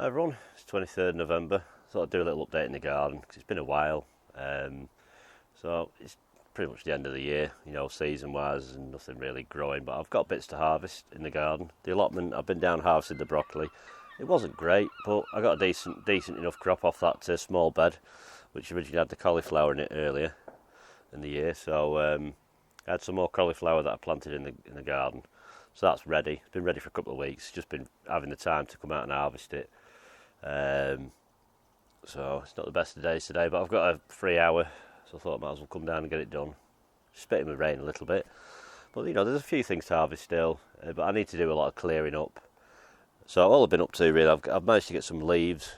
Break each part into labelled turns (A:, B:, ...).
A: Hi everyone, it's 23rd November. Thought I'd do a little update in the garden because it's been a while. So it's pretty much the end of the year, season wise, and nothing really growing. But I've got bits to harvest in the garden. The allotment, I've been down harvesting the broccoli. It wasn't great, but I got a decent enough crop off that small bed, which originally had the cauliflower in it earlier in the year. So I had some more cauliflower that I planted in the garden. So that's ready. It's been ready for a couple of weeks. Just been having the time to come out and harvest it. So it's not the best of days today, but I've got a free hour, so I thought I might as well come down and get it done. Spitting with rain a little bit, but there's a few things to harvest still, but I need to do a lot of clearing up. So all I've been up to really, I've managed to get some leaves.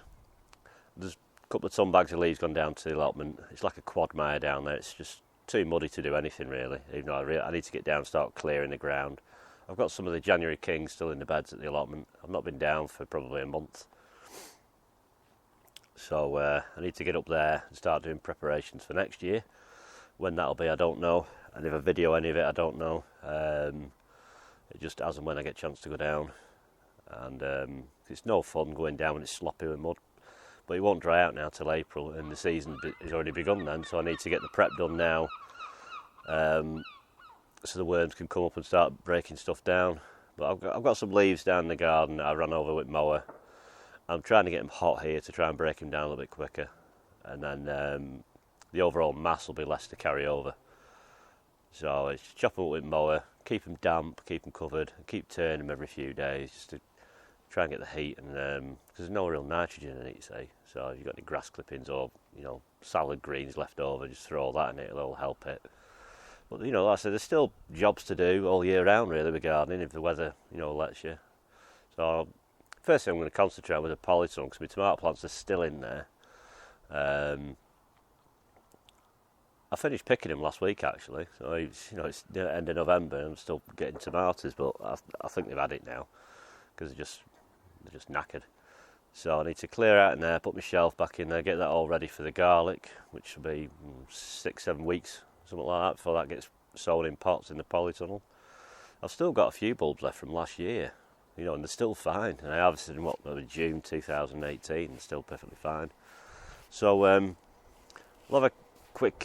A: There's a couple of ton bags of leaves gone down to the allotment. It's like a quagmire down there. It's just too muddy to do anything really, even though I need to get down and start clearing the ground. I've got some of the January Kings still in the beds at the allotment. I've not been down for probably a month. So I need to get up there and start doing preparations for next year. When that'll be, I don't know. And if I video any of it, I don't know. It just as and when I get a chance to go down. And it's no fun going down when it's sloppy with mud. But it won't dry out now till April, and the season has already begun then. So I need to get the prep done now, so the worms can come up and start breaking stuff down. But I've got some leaves down in the garden that I ran over with mower. I'm trying to get them hot here to try and break them down a little bit quicker, and then the overall mass will be less to carry over. So it's chop them up with mower, keep them damp, keep them covered, keep turning them every few days just to try and get the heat, and because there's no real nitrogen in it, you see. So if you've got any grass clippings or salad greens left over, just throw all that in it, it'll help it. But like I said, there's still jobs to do all year round really with gardening if the weather lets you. So first thing I'm going to concentrate on with the polytunnel, because my tomato plants are still in there. I finished picking them last week actually, so it's the end of November and I'm still getting tomatoes, but I think they've had it now because they're just knackered. So I need to clear out in there, put my shelf back in there, get that all ready for the garlic, which will be 6-7 weeks, something like that, before that gets sown in pots in the polytunnel. I've still got a few bulbs left from last year. And they're still fine. And I harvested them June 2018, and still perfectly fine. So we'll have a quick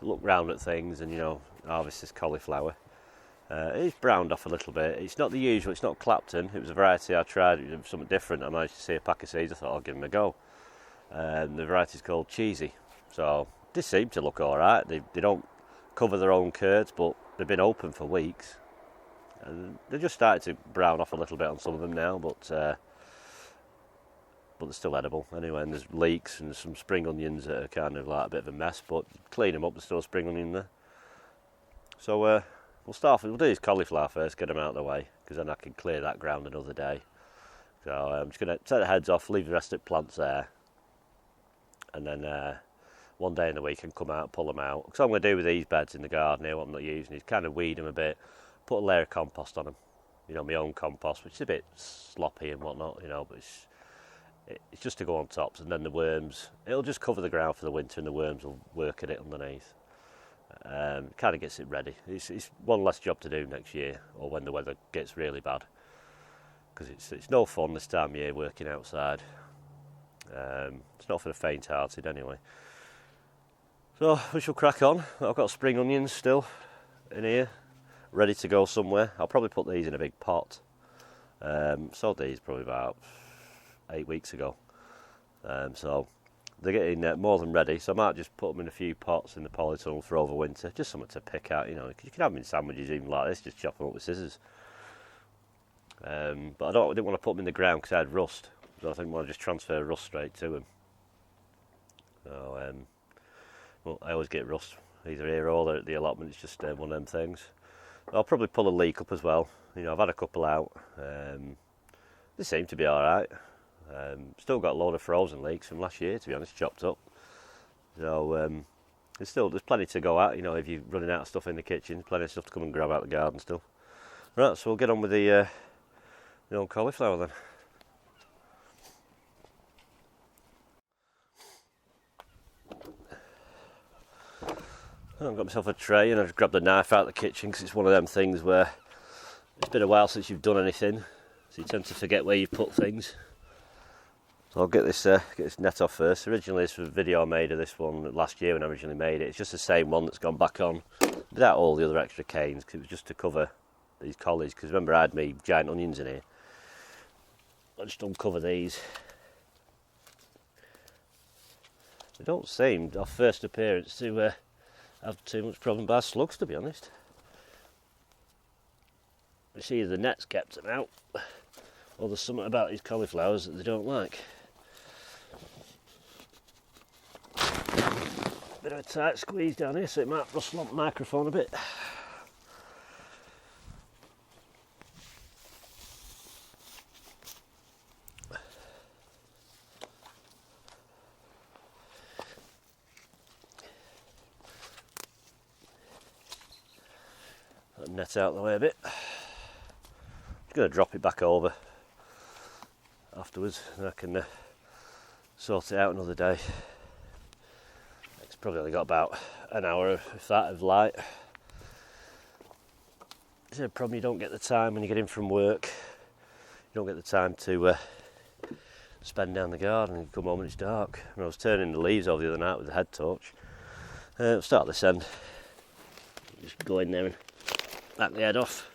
A: look round at things and harvest this cauliflower. It's browned off a little bit. It's not the usual. It's not Clapton. It was a variety I tried. It was something different. I managed to see a pack of seeds. I thought I'll give them a go. The variety's called Cheesy. So they seem to look all right. They don't cover their own curds, but they've been open for weeks. And they're just starting to brown off a little bit on some of them now, but they're still edible. Anyway, and there's leeks and some spring onions that are kind of like a bit of a mess, but clean them up, there's still a spring onion there. So we'll do this cauliflower first, get them out of the way, because then I can clear that ground another day. So I'm just going to take the heads off, leave the rest of the plants there, and then one day in the week I can come out and pull them out. Because what I'm going to do with these beds in the garden here, what I'm not using, is kind of weed them a bit, put a layer of compost on them, my own compost, which is a bit sloppy and whatnot, but it's just to go on tops, and then the worms, it'll just cover the ground for the winter and the worms will work at it underneath. Kind of gets it ready. It's one less job to do next year, or when the weather gets really bad, because it's no fun this time of year working outside. It's not for the faint-hearted anyway. So we shall crack on. I've got spring onions still in here, ready to go somewhere. I'll probably put these in a big pot. Sowed these probably about 8 weeks ago. So they're getting more than ready. So I might just put them in a few pots in the polytunnel for over winter. Just something to pick out, because you can have them in sandwiches even like this, just chop them up with scissors. But I didn't want to put them in the ground because I had rust. So I think I'll just transfer rust straight to them. So, I always get rust either here or there at the allotment. It's just one of them things. I'll probably pull a leek up as well. I've had a couple out. They seem to be alright. Still got a load of frozen leeks from last year, to be honest, chopped up. So there's plenty to go at. If you're running out of stuff in the kitchen, plenty of stuff to come and grab out the garden still. Right, so we'll get on with the old cauliflower then. I've got myself a tray and I've grabbed the knife out of the kitchen because it's one of them things where it's been a while since you've done anything, so you tend to forget where you've put things. I'll get this net off first. Originally this was a video I made of this one last year when I originally made it. It's just the same one that's gone back on without all the other extra canes, because it was just to cover these collies, because remember I had me giant onions in here. I'll just uncover these. They don't seem, off first appearance, to have too much problem by slugs, to be honest. It's either the net's kept them out, or there's something about these cauliflowers that they don't like. Bit of a tight squeeze down here, so it might rustle on the microphone a bit. Net out of the way a bit. I'm going to drop it back over afterwards, and I can sort it out another day. It's probably only got about an hour, if that, of light. It's a problem, you don't get the time when you get in from work. You don't get the time to spend down the garden, and you come home and it's dark. And I was turning the leaves over the other night with the head torch. I'll start this end. Just go in there and back the head off.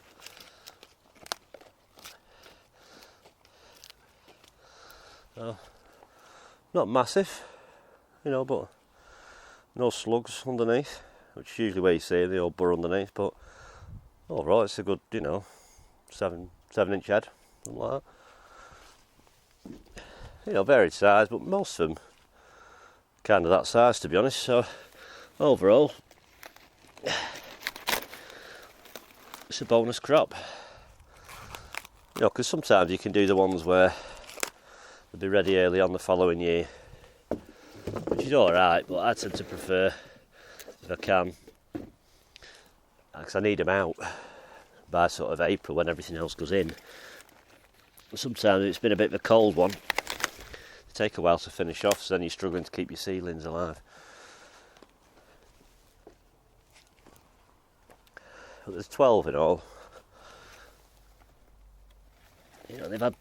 A: So, not massive, you know, but no slugs underneath, which is usually where you see the old burr underneath, but overall it's a good, you know, 7-inch head, something like that. You know, varied size, but most of them kind of that size, to be honest. So overall, it's a bonus crop. You know, because sometimes you can do the ones where they'll be ready early on the following year, which is alright, but I tend to prefer, if I can, because I need them out by sort of April when everything else goes in. Sometimes it's been a bit of a cold one, they take a while to finish off, so then you're struggling to keep your seedlings alive. But there's 12 in all. You know, they've had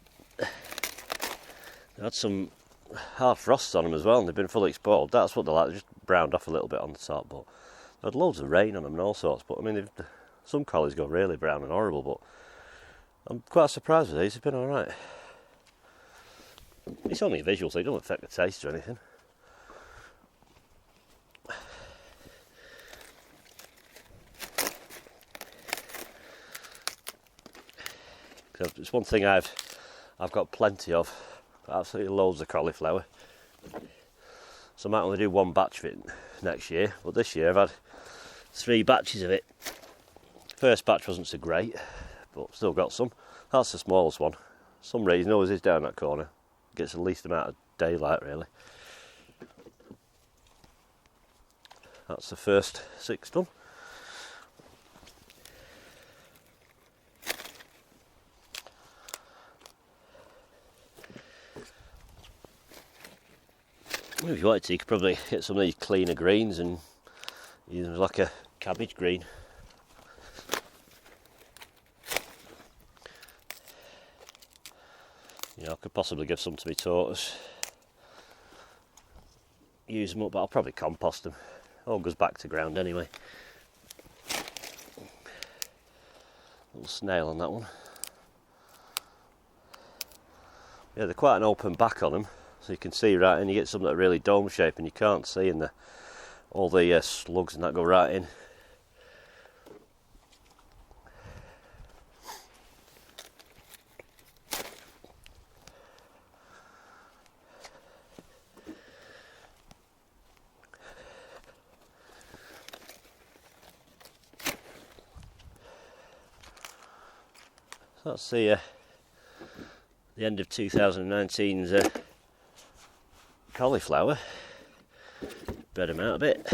A: some hard frosts on them as well, and they've been fully exposed. That's what they're like. They're just browned off a little bit on the top, but they've had loads of rain on them and all sorts. But I mean, some collies go really brown and horrible, but I'm quite surprised with these. They've been all right. It's only a visual, so it doesn't affect the taste or anything. It's one thing I've got plenty of, absolutely loads of cauliflower. So I might only do one batch of it next year, but this year I've had 3 batches of it. First batch wasn't so great, but still got some. That's the smallest one. For some reason always is down that corner. Gets the least amount of daylight really. That's the first 6 done. If you wanted to, you could probably get some of these cleaner greens and use them as like a cabbage green. You know, I could possibly give some to my tortoise. Use them up, but I'll probably compost them. All goes back to ground anyway. Little snail on that one. Yeah, they're quite an open back on them. So you can see right in, you get some that are really dome shaped and you can't see, and all the slugs and that go right in. So that's the end of 2019's cauliflower. Spread them out a bit.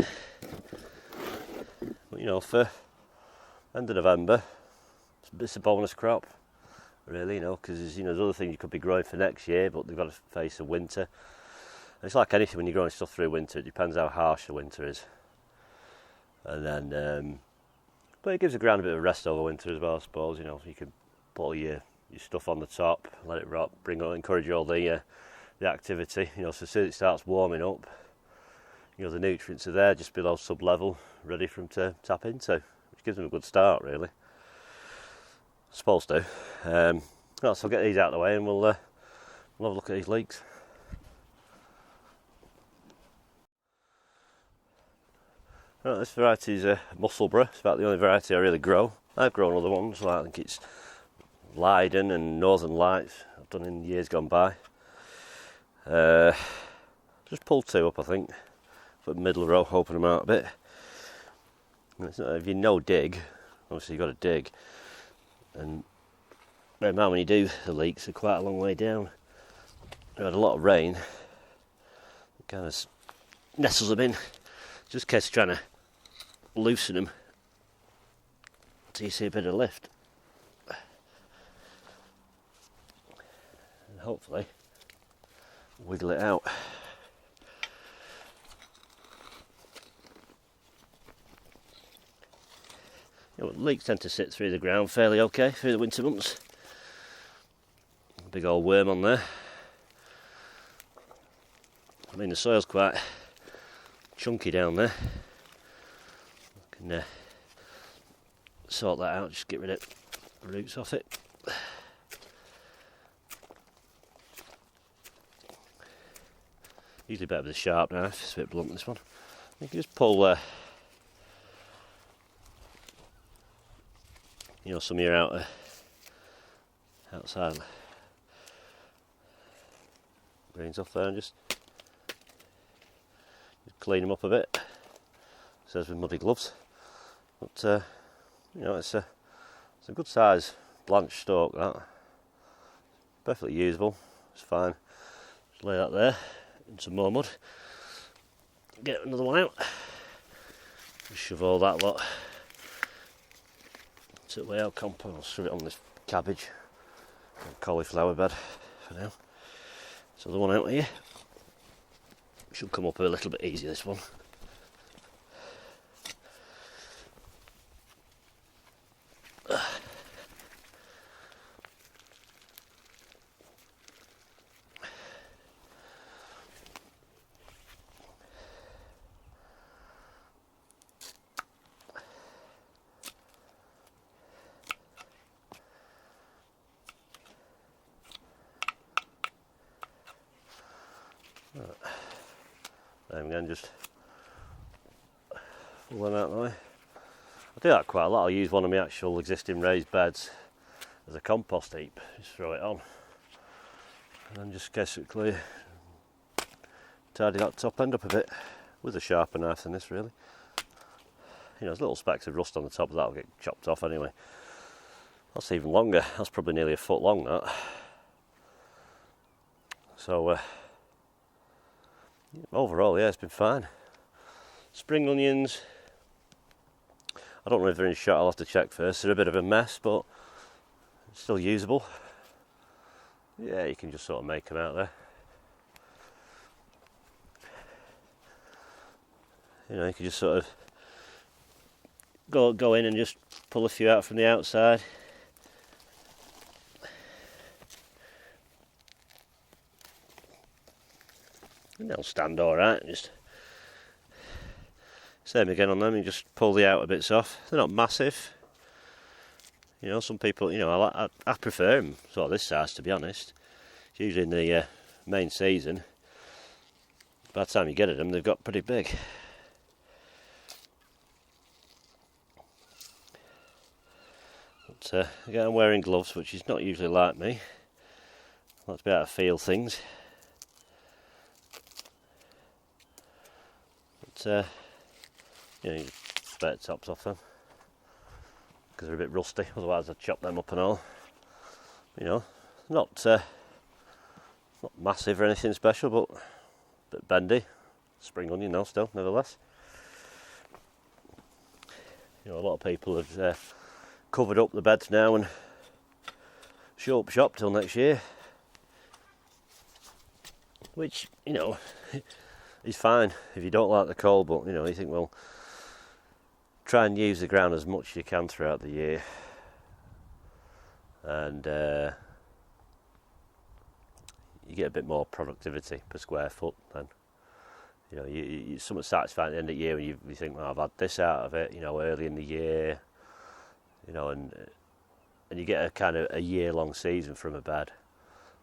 A: But, you know, for end of November, it's a bonus crop, really, you know, because there's other things you could be growing for next year, but they've got to face a winter. And it's like anything when you're growing stuff through winter, it depends how harsh the winter is. And then, but it gives the ground a bit of a rest over winter as well, I suppose. You know, you can put all your stuff on the top, let it rot, encourage all the the activity. So as soon as it starts warming up, the nutrients are there just below sub-level, ready for them to tap into, which gives them a good start, really. Supposed to. So I'll get these out of the way and we'll have a look at these leeks. Right, this variety is a Musselburgh. It's about the only variety I really grow. I've grown other ones, I think it's Leiden and Northern Lights I've done in years gone by. Just pulled 2 up, I think, for the middle row, open them out a bit. And it's not, if you dig, obviously you've got to dig. And bear in mind when you do the leeks, they're quite a long way down. We had a lot of rain. It kind of nestles them in, just in case trying to loosen them so you see a bit of lift. And hopefully wiggle it out. Leeks tend to sit through the ground fairly okay through the winter months. Big old worm on there. I mean, the soil's quite chunky down there. I can sort that out, just get rid of the roots off it. Usually better with a sharp knife, it's a bit blunt this one. You can just pull some of your outside greens off there and just clean them up a bit. Says with muddy gloves, but it's a good size blanched stalk, that. Perfectly usable, it's fine. Just lay that there in some more mud. Get another one out. Just shove all that lot to the way out compost. I'll shove it on this cabbage and cauliflower bed for now. So the one out here should come up a little bit easier, this one. There we go, just pull them out of the way. I do that quite a lot. I'll use one of my actual existing raised beds as a compost heap, just throw it on and then just basically tidy that top end up a bit with a sharper knife than this, really. There's little specks of rust on the top, that'll get chopped off anyway. That's even longer, that's probably nearly a foot long, that. So overall, yeah, it's been fine. Spring onions, I don't know if they're in shot, I'll have to check first. They're a bit of a mess, but still usable. Yeah, you can just sort of make them out there. You can just sort of go in and just pull a few out from the outside. And they'll stand alright, just same again on them, you just pull the outer bits off. They're not massive. Some people, I prefer them sort of this size, to be honest. It's usually in the main season. By the time you get at them, they've got pretty big. But again, I'm wearing gloves, which is not usually like me. I like to be able to feel things. But you just better tops off them because they're a bit rusty. Otherwise, I'd chop them up and all. Not massive or anything special, but a bit bendy. Spring onion now, still, nevertheless. A lot of people have covered up the beds now and shut up shop till next year, which is fine if you don't like the cold, but you think, well, try and use the ground as much as you can throughout the year, and you get a bit more productivity per square foot then. You know, it's somewhat satisfying at the end of the year when you think, well, I've had this out of it, you know, early in the year, you know, and you get a kind of a year-long season from a bed,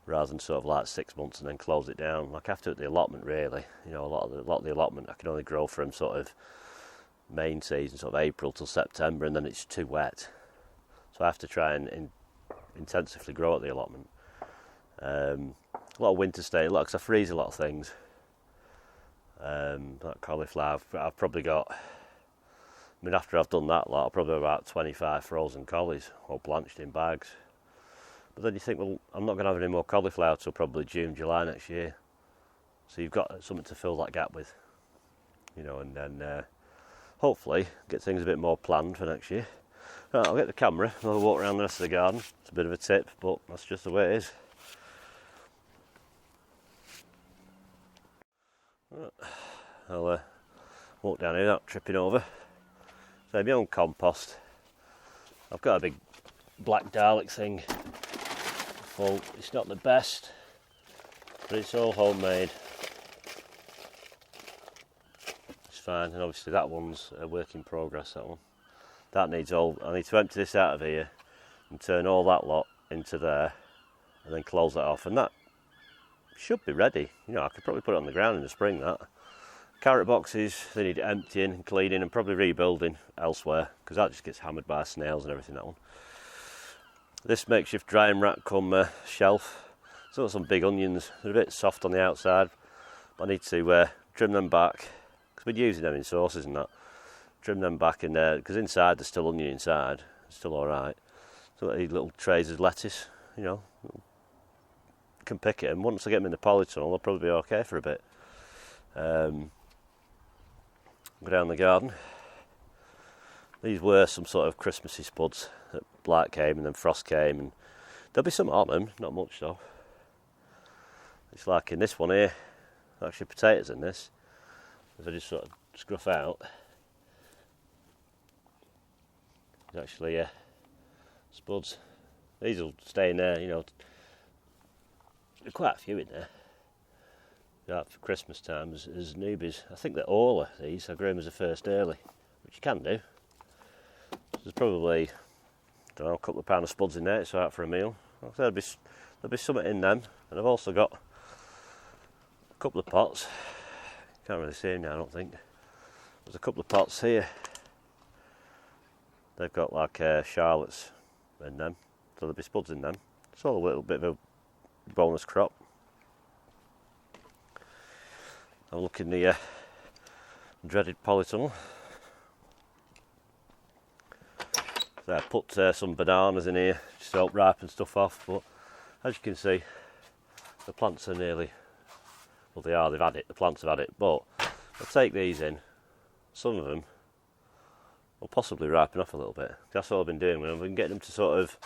A: rather than sort of like 6 months and then close it down. Like after the allotment, really, you know, a lot of the allotment I can only grow from sort of main season, sort of April till September, and then it's too wet, so I have to try and intensively grow at the allotment. A lot of winter stay, because I freeze a lot of things. Like cauliflower, I've probably got, I mean, after I've done that lot, I'll probably have about 25 frozen collies, all blanched in bags. But then you think, well, I'm not going to have any more cauliflower till probably June, July next year. So you've got something to fill that gap with, you know, and then hopefully get things a bit more planned for next year. Right, I'll get the camera and I'll walk around the rest of the garden. It's a bit of a tip, but that's just the way it is. Right, I'll walk down here without tripping over. So my own compost. I've got a big black Dalek thing full. It's not the best, but it's all homemade. It's fine, and obviously that one's a work in progress, that one. That needs all, I need to empty this out of here and turn all that lot into there and then close that off, and that should be ready. You know, I could probably put it on the ground in the spring, that. Carrot boxes, they need emptying and cleaning and probably rebuilding elsewhere, because that just gets hammered by snails and everything, that one. This makeshift drying rack come shelf. It's got some big onions, they're a bit soft on the outside, but I need to trim them back, because we're using them in sauces and that. Trim them back in there, because inside there's still onion inside, it's still alright. So these little trays of lettuce, you know, can pick it, and once I get them in the polytunnel they'll probably be okay for a bit. Go down the garden. These were some sort of Christmassy spuds. Blight came and then frost came, and there'll be some on them, not much though. It's like in this one here, actually potatoes in this. If I just sort of scruff out, there's actually spuds. These will stay in there, you know. There's quite a few in there. Right, for Christmas time as newbies. I think they're Orla, these. I grew them as a first early, which you can do. There's probably, I don't know, a couple of pound of spuds in there. It's alright for a meal. There'll be something in them, and I've also got a couple of pots. Can't really see them now, I don't think. There's a couple of pots here. They've got like Charlottes in them, so there'll be spuds in them. It's all a little bit of a bonus crop. I'll look in the dreaded polytunnel. So I put some bananas in here just to help ripen stuff off, but as you can see, the plants are nearly, well they are, they've had it, the plants have had it, but I'll take these in. Some of them will possibly ripen off a little bit. That's all I've been doing when I've been getting them to sort of,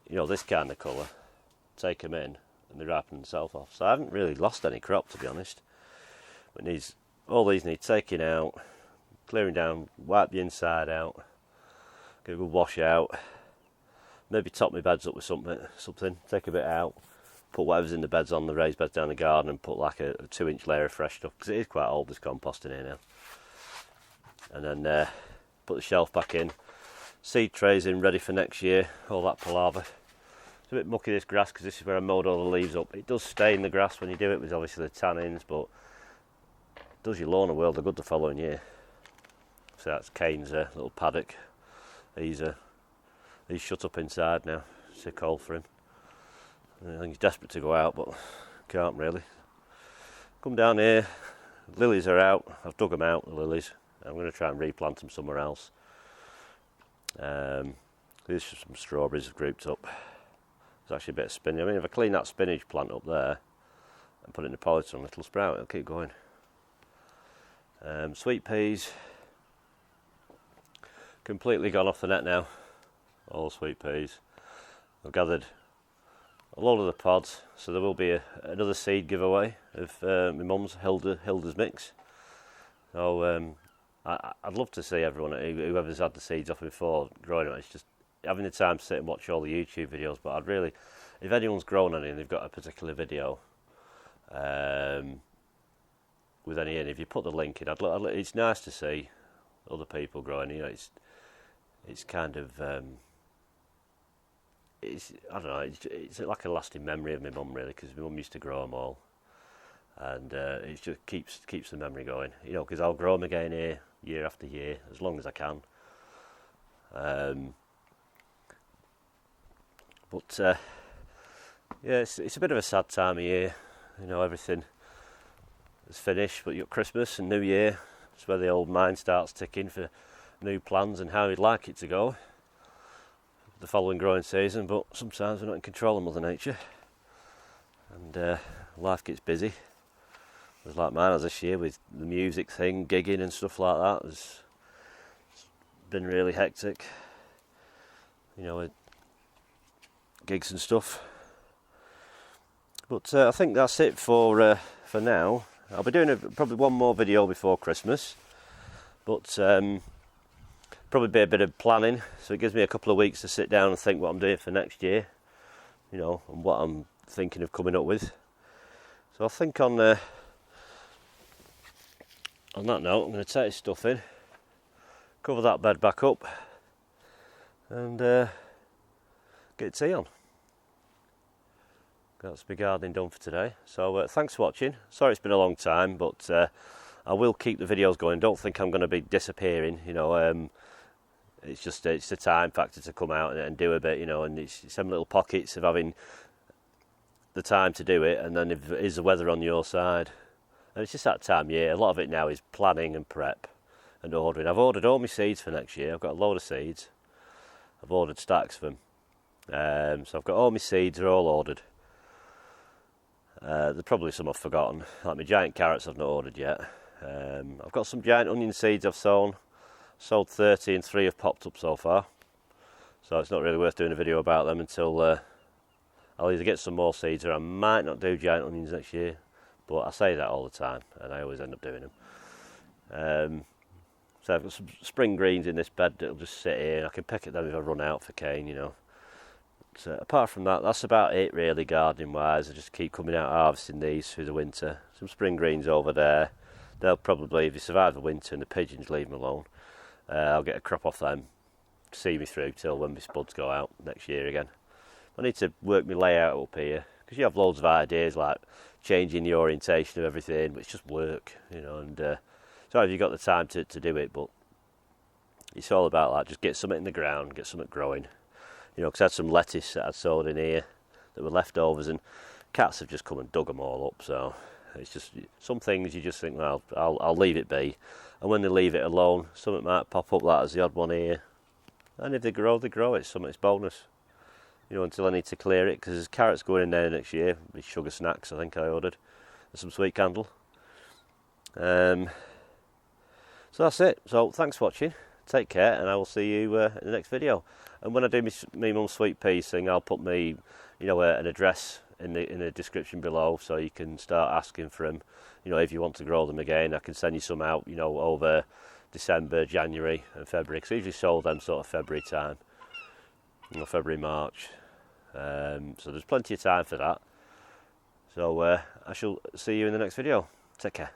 A: you know, this kind of colour, take them in and they ripen themselves off. So I haven't really lost any crop, to be honest. But all these need taking out, clearing down, wipe the inside out, get a good wash out, maybe top my beds up with something, take a bit out, put whatever's in the beds on the raised beds down the garden, and put like a 2-inch layer of fresh stuff, because it is quite old, this compost in here now. And then put the shelf back in, seed trays in ready for next year, all that palaver. It's a bit mucky, this grass, because this is where I mowed all the leaves up. It does stain the grass when you do it with obviously the tannins, but it does your lawn a world of good the following year. So that's Kane's little paddock. He's shut up inside now. It's too cold for him. I think he's desperate to go out, but can't really. Come down here. Lilies are out. I've dug them out, the lilies. I'm going to try and replant them somewhere else. These are some strawberries have grouped up. There's actually a bit of spinach. I mean, if I clean that spinach plant up there and put it in the polytunnel, it'll sprout. It'll keep going. Sweet peas. Completely gone off the net now. All sweet peas. I've gathered a lot of the pods, so there will be another seed giveaway of my mum's Hilda's mix. So I'd love to see everyone, whoever's had the seeds off before growing them. It's just having the time to sit and watch all the YouTube videos. But I'd really, if anyone's grown any and they've got a particular video, with any in. If you put the link in, it's nice to see other people growing. You know, it's kind of I don't know. It's like a lasting memory of my mum, really, because my mum used to grow them all, and it just keeps the memory going. You know, because I'll grow them again here year after year as long as I can. But yeah, it's a bit of a sad time of year. You know, everything is finished, but you've got Christmas and New Year. It's where the old mind starts ticking for new plans and how you'd like it to go the following growing season. But sometimes we're not in control of Mother Nature, and life gets busy. It was like mine was this year with the music thing, gigging and stuff like that. It's been really hectic, you know, with gigs and stuff. But I think that's it for now. I'll be doing probably one more video before Christmas, but probably be a bit of planning, so it gives me a couple of weeks to sit down and think what I'm doing for next year, you know, and what I'm thinking of coming up with. So I think on that note, I'm going to take this stuff in, cover that bed back up, and get tea on. That's my gardening done for today. So thanks for watching. Sorry it's been a long time, but I will keep the videos going. Don't think I'm going to be disappearing, you know. It's the time factor to come out and do a bit, you know, and it's some little pockets of having the time to do it, and then if is the weather on your side. And it's just that time of year. A lot of it now is planning and prep and ordering. I've ordered all my seeds for next year. I've got a load of seeds. I've ordered stacks of them. So I've got all my seeds, they're all ordered. There's probably some I've forgotten, like my giant carrots I've not ordered yet. I've got some giant onion seeds I've sold 30 and 3 have popped up so far. So it's not really worth doing a video about them until I'll either get some more seeds or I might not do giant onions next year. But I say that all the time and I always end up doing them. So I've got some spring greens in this bed that'll just sit here. I can pick at them if I run out for cane, you know. So apart from that, that's about it really gardening wise. I just keep coming out harvesting these through the winter. Some spring greens over there. They'll probably, if you survive the winter and the pigeons leave them alone, I'll get a crop off them to see me through till when my spuds go out next year again. I need to work my layout up here, because you have loads of ideas like changing the orientation of everything, but it's just work, you know, and so have you got the time to do it, but it's all about like just get something in the ground, get something growing. You know, because I had some lettuce that I'd sowed in here that were leftovers, and cats have just come and dug them all up. So it's just some things you just think, well, I'll leave it be, and when they leave it alone, something might pop up like as the odd one here, and if they grow, it's bonus. You know, until I need to clear it, because there's carrots going in there next year with sugar snacks. I think I ordered, and some sweet candle. So that's it. So thanks for watching. Take care, and I will see you in the next video. And when I do my mum's sweet peas thing, I'll put me, you know, an address in the description below, so you can start asking for them. You know, if you want to grow them again, I can send you some out, you know, over December, January, and February. Because I usually sold them sort of February time, you know, February, March. So there's plenty of time for that. So I shall see you in the next video. Take care.